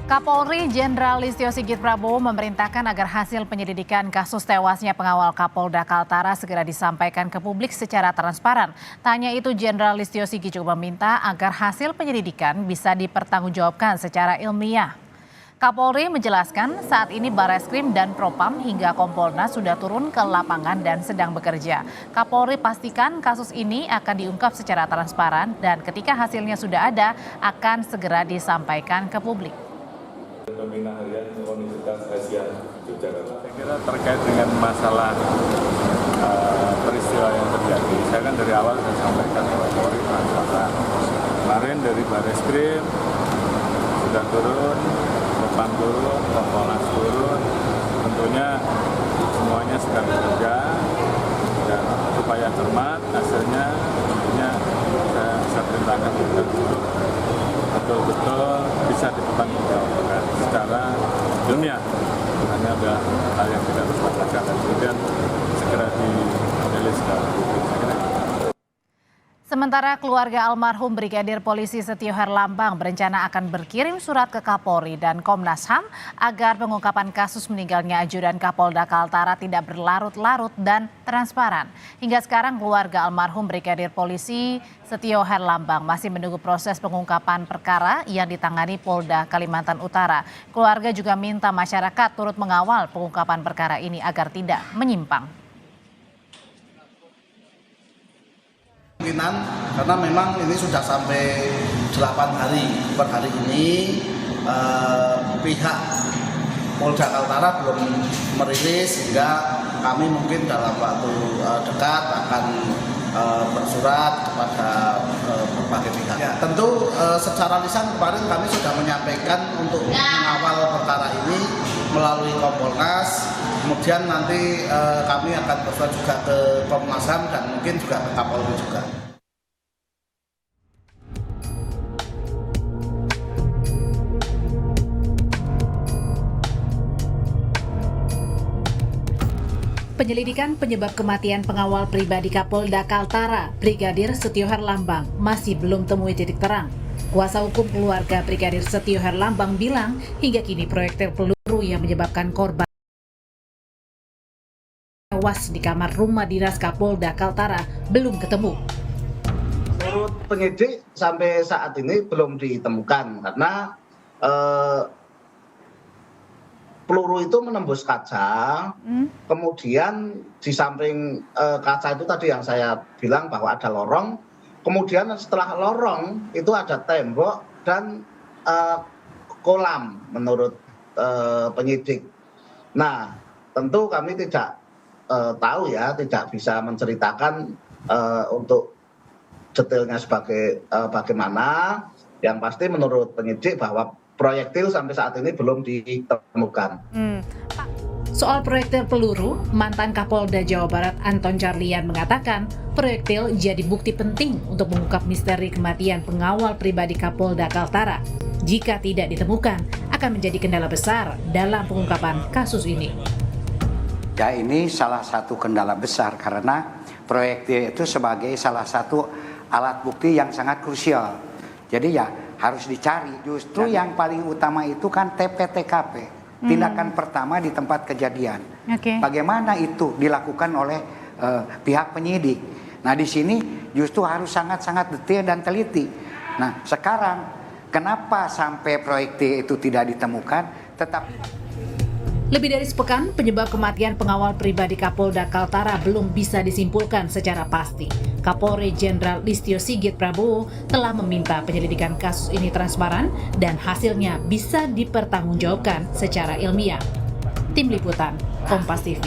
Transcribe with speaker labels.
Speaker 1: Kapolri Jenderal Listio Sigit Prabowo memerintahkan agar hasil penyelidikan kasus tewasnya pengawal Kapolda Kaltara segera disampaikan ke publik secara transparan. Tanya itu, Jenderal Listio Sigit juga meminta agar hasil penyelidikan bisa dipertanggungjawabkan secara ilmiah. Kapolri menjelaskan saat ini Bareskrim dan Propam hingga Kompolnas sudah turun ke lapangan dan sedang bekerja. Kapolri pastikan kasus ini akan diungkap secara transparan dan ketika hasilnya sudah ada akan segera disampaikan ke publik.
Speaker 2: Pembina Harian Universitas Asia Yogyakarta.
Speaker 3: Saya kira terkait dengan masalah peristiwa yang terjadi, saya kan dari awal sudah sampaikan bahwa Polri transparan. Kemarin dari Bareskrim sudah turun, Propam turun, Kompolnas turun, tentunya semuanya sedang bekerja dan supaya cermat hasilnya tentunya saya perintahkan untuk betul-betul bisa dipertanggungjawabkan secara ilmiah. Hanya ada hal yang tidak terbacakan dan kemudian segera dirilis ke publik.
Speaker 1: Sementara keluarga almarhum Brigadir Polisi Setio Herlambang berencana akan berkirim surat ke Kapolri dan Komnas HAM agar pengungkapan kasus meninggalnya ajudan Kapolda Kaltara tidak berlarut-larut dan transparan. Hingga sekarang keluarga almarhum Brigadir Polisi Setio Herlambang masih menunggu proses pengungkapan perkara yang ditangani Polda Kalimantan Utara. Keluarga juga minta masyarakat turut mengawal pengungkapan perkara ini agar tidak menyimpang.
Speaker 4: Karena memang ini sudah sampai 8 hari per hari ini pihak Polda Kaltara belum merilis, sehingga kami mungkin dalam waktu dekat akan bersurat kepada berbagai pihak. Ya, tentu secara lisan kemarin kami sudah menyampaikan untuk mengawal perkara ini melalui Kompolnas. Kemudian nanti kami akan bersurat juga ke Komnas HAM dan mungkin juga ke Kapolri juga.
Speaker 1: Penyelidikan penyebab kematian pengawal pribadi Kapolda Kaltara, Brigadir Setio Herlambang, masih belum temui titik terang. Kuasa hukum keluarga Brigadir Setio Herlambang bilang hingga kini proyektil peluru yang menyebabkan korban tewas di kamar rumah dinas Kapolda Kaltara belum ketemu.
Speaker 4: Menurut penyidik sampai saat ini belum ditemukan karena peluru itu menembus kaca, kemudian di samping kaca itu tadi yang saya bilang bahwa ada lorong, kemudian setelah lorong itu ada tembok dan kolam menurut penyidik. Nah, tentu kami tidak tahu ya, tidak bisa menceritakan untuk detailnya sebagai bagaimana. Yang pasti menurut penyidik bahwa proyektil sampai saat ini belum ditemukan.
Speaker 1: Soal proyektil peluru, mantan Kapolda Jawa Barat Anton Carlian mengatakan proyektil jadi bukti penting untuk mengungkap misteri kematian pengawal pribadi Kapolda Kaltara. Jika tidak ditemukan, akan menjadi kendala besar dalam pengungkapan kasus ini.
Speaker 5: Ya, ini salah satu kendala besar karena proyektil itu sebagai salah satu alat bukti yang sangat krusial. Jadi ya harus dicari. Justru yang paling utama itu kan TP-TKP, tindakan pertama di tempat kejadian. Bagaimana itu dilakukan oleh pihak penyidik. Nah, di sini justru harus sangat-sangat detail dan teliti. Nah, sekarang kenapa sampai proyektil itu tidak ditemukan?
Speaker 1: Lebih dari sepekan, penyebab kematian pengawal pribadi Kapolda Kaltara belum bisa disimpulkan secara pasti. Kapolri Jenderal Listio Sigit Prabowo telah meminta penyelidikan kasus ini transparan dan hasilnya bisa dipertanggungjawabkan secara ilmiah. Tim Liputan, Kompas TV.